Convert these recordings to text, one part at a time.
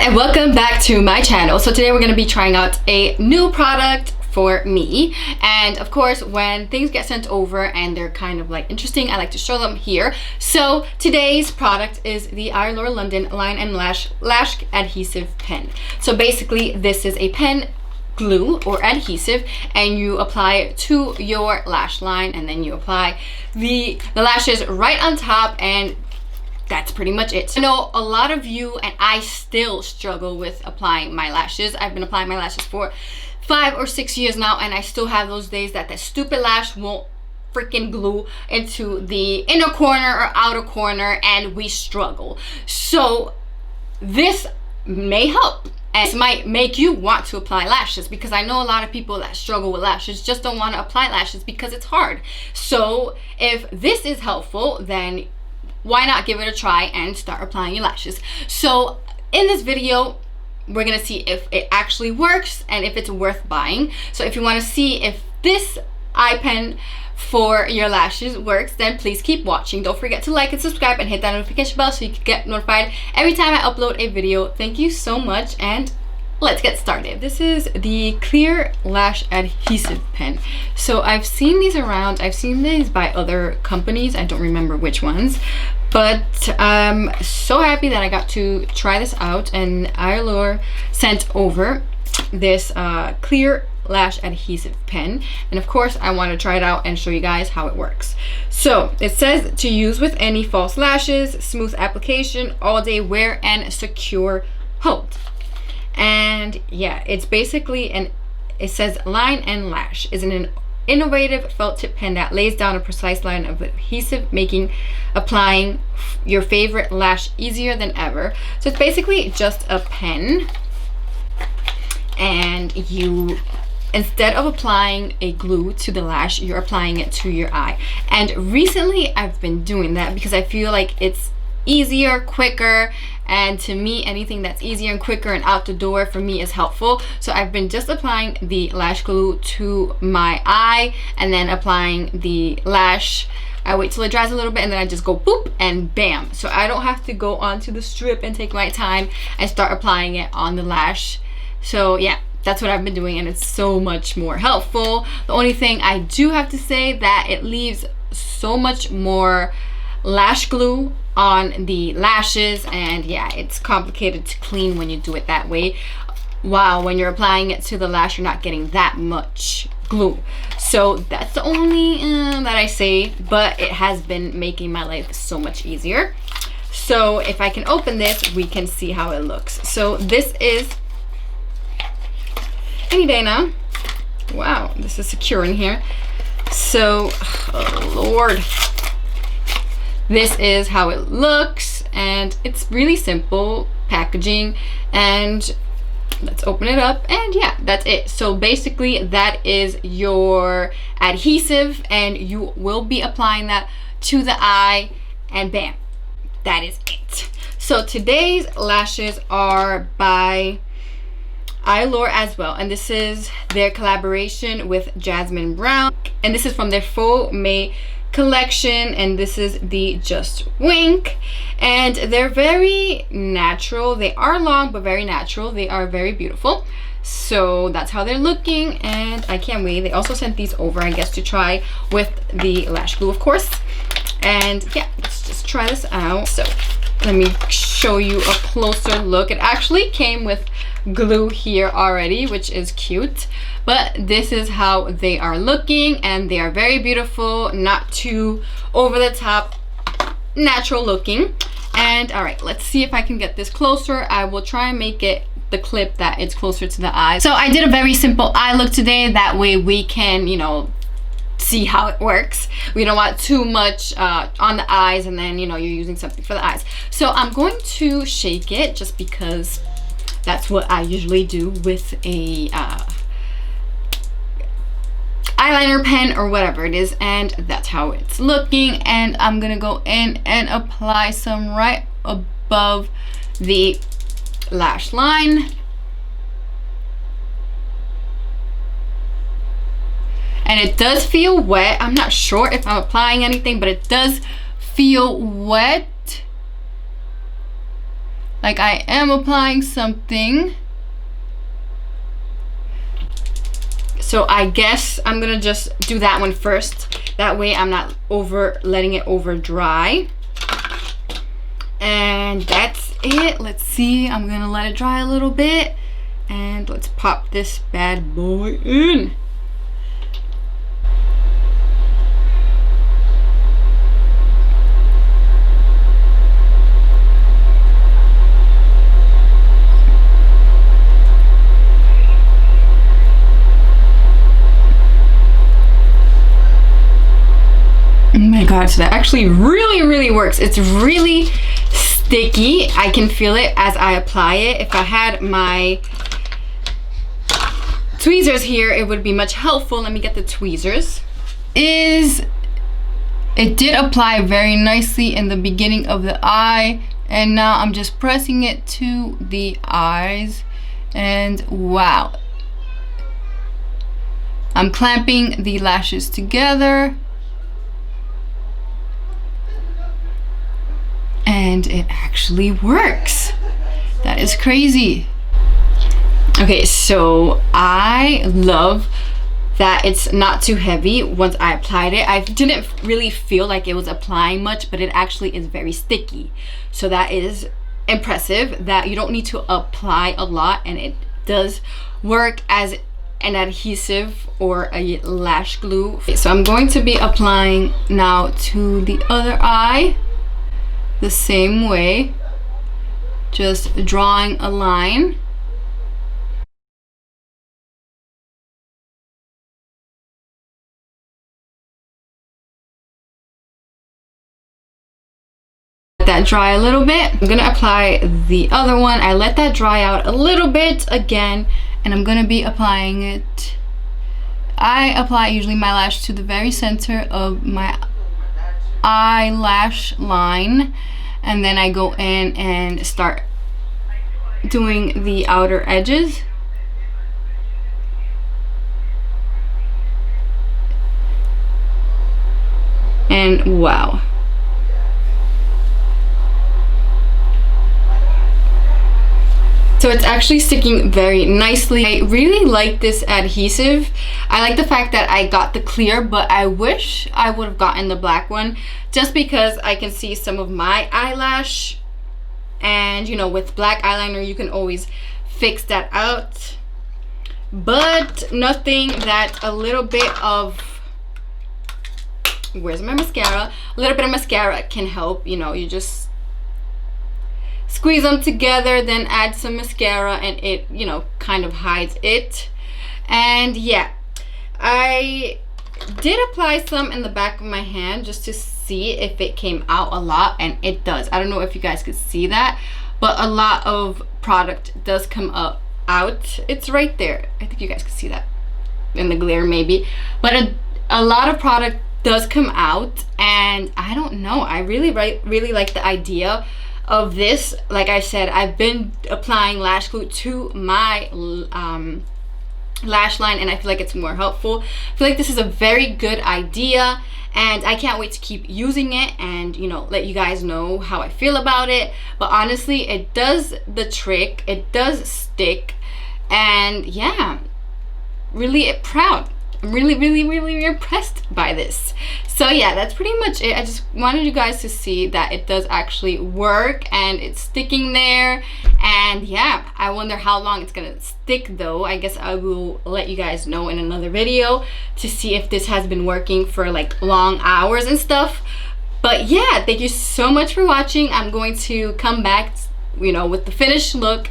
and welcome back to my channel. So today we're going to be trying out a new product for me, and of course when things get sent over and they're kind of like interesting, I like to show them here. So today's product is the Eylure London Line and Lash Adhesive Pen. So basically this is a pen glue or adhesive, and you apply it to your lash line, and then you apply the lashes right on top, and that's pretty much it. I know a lot of you, and I still struggle with applying my lashes. I've been applying my lashes for 5 or 6 years now, and I still have those days that stupid lash won't freaking glue into the inner corner or outer corner, and we struggle. So this may help, and this might make you want to apply lashes, because I know a lot of people that struggle with lashes just don't want to apply lashes because it's hard. So if this is helpful, then why not give it a try and start applying your lashes? So in this video, we're gonna see if it actually works and if it's worth buying. So if you want to see if this eye pen for your lashes works, then please keep watching. Don't forget to like and subscribe and hit that notification bell so you can get notified every time I upload a video. Thank you so much, and let's get started. This is the clear lash adhesive pen. So I've seen these around. I've seen these by other companies. I don't remember which ones, but I'm so happy that I got to try this out, and Eylure sent over this clear lash adhesive pen, and of course I want to try it out and show you guys how it works. So it says to use with any false lashes, smooth application, all day wear, and secure hold. And yeah, it's basically it says Line and Lash is an innovative felt tip pen that lays down a precise line of adhesive, making applying your favorite lash easier than ever. So it's basically just a pen, and you, instead of applying a glue to the lash, you're applying it to your eye. And recently I've been doing that because I feel like it's easier, quicker, and to me anything that's easier and quicker and out the door for me is helpful. So I've been just applying the lash glue to my eye and then applying the lash. I wait till it dries a little bit and then I just go boop and bam. So I don't have to go onto the strip and take my time and start applying it on the lash. So yeah, that's what I've been doing, and it's so much more helpful. The only thing I do have to say that it leaves so much more lash glue on the lashes, and yeah, it's complicated to clean when you do it that way, while when you're applying it to the lash you're not getting that much glue. So that's the only that I say, but it has been making my life so much easier. So if I can open this, we can see how it looks. So this is any day now. Wow, this is secure in here. So oh Lord, this is how it looks, and it's really simple packaging. And let's open it up, and yeah, that's it. So basically that is your adhesive, and you will be applying that to the eye, and bam, that is it. So today's lashes are by Eylure as well, and this is their collaboration with Jasmine Brown, and this is from their Faux May collection, and this is the Just Wink, and they're very natural. They are long but very natural. They are very beautiful. So that's how they're looking, and I can't wait. They also sent these over, I guess, to try with the lash glue, of course. And yeah, let's just try this out. So let me show you a closer look. It actually came with glue here already, which is cute, but this is how they are looking, and they are very beautiful, not too over the top, natural looking. And all right, let's see if I can get this closer. I will try and make it the clip that it's closer to the eye. So I did a very simple eye look today, that way we can, you know, see how it works. We don't want too much on the eyes, and then, you know, you're using something for the eyes. So I'm going to shake it just because that's what I usually do with a eyeliner pen or whatever it is, and that's how it's looking. And I'm gonna go in and apply some right above the lash line. And it does feel wet. I'm not sure if I'm applying anything, but it does feel wet. like I am applying something. So I guess I'm gonna just do that one first. That way I'm not letting it over dry. And that's it. Let's see, I'm gonna let it dry a little bit. And let's pop this bad boy in. Oh my god, so that actually really works. It's really sticky. I can feel it as I apply it. If I had my tweezers here, it would be much helpful. Let me get the tweezers. It did apply very nicely in the beginning of the eye, and now I'm just pressing it to the eyes, and wow. I'm clamping the lashes together. And it actually works. That is crazy. Okay, so I love that it's not too heavy once I applied it. I didn't really feel like it was applying much, but it actually is very sticky. So that is impressive, that you don't need to apply a lot, and it does work as an adhesive or a lash glue. Okay, so I'm going to be applying now to the other eye the same way, just drawing a line. Let that dry a little bit. I'm gonna apply the other one. I let that dry out a little bit again, and I'm gonna be applying it. I apply usually my lash to the very center of my eyelash line, and then I go in and start doing the outer edges. And wow. So it's actually sticking very nicely. I really like this adhesive. I like the fact that I got the clear, but I wish I would have gotten the black one, just because I can see some of my eyelash, and you know, with black eyeliner you can always fix that out, but nothing that a little bit of, where's my mascara, a little bit of mascara can help. You know, you just squeeze them together, then add some mascara, and it, you know, kind of hides it. And yeah, I did apply some in the back of my hand just to see if it came out a lot, and it does. I don't know if you guys could see that, but a lot of product does come out. It's right there. I think you guys can see that in the glare maybe, but a lot of product does come out, and I don't know, I really like the idea of this. Like I said, I've been applying lash glue to my lash line, and I feel like it's more helpful. I feel like this is a very good idea, and I can't wait to keep using it and, you know, let you guys know how I feel about it. But honestly, it does the trick. It does stick, and yeah, really proud. I'm really impressed by this. So yeah, that's pretty much it. I just wanted you guys to see that it does actually work, and it's sticking there. And yeah, I wonder how long it's gonna stick though. I guess I will let you guys know in another video to see if this has been working for like long hours and stuff. But yeah, thank you so much for watching. I'm going to come back, you know, with the finished look,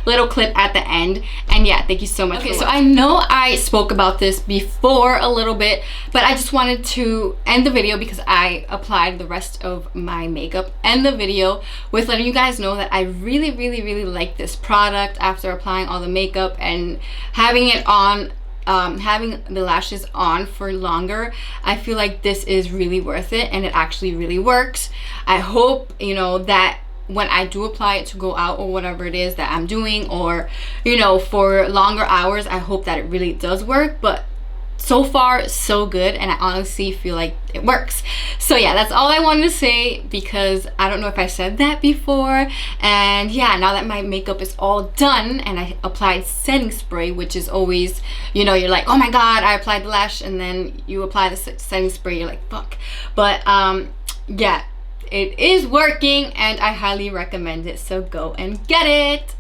little clip at the end. And yeah, thank you so much. Okay, so I know I spoke about this before a little bit, but I just wanted to end the video because I applied the rest of my makeup, and the video with letting you guys know that I really like this product after applying all the makeup and having it on, having the lashes on for longer. I feel like this is really worth it, and it actually really works. I hope, you know, that when I do apply it to go out or whatever it is that I'm doing, or, you know, for longer hours, I hope that it really does work. But so far so good, and I honestly feel like it works. So yeah, that's all I wanted to say, because I don't know if I said that before. And yeah, now that my makeup is all done and I applied setting spray, which is always, you know, you're like, oh my god, I applied the lash, and then you apply the setting spray, you're like, fuck. But yeah, it is working and I highly recommend it, so go and get it.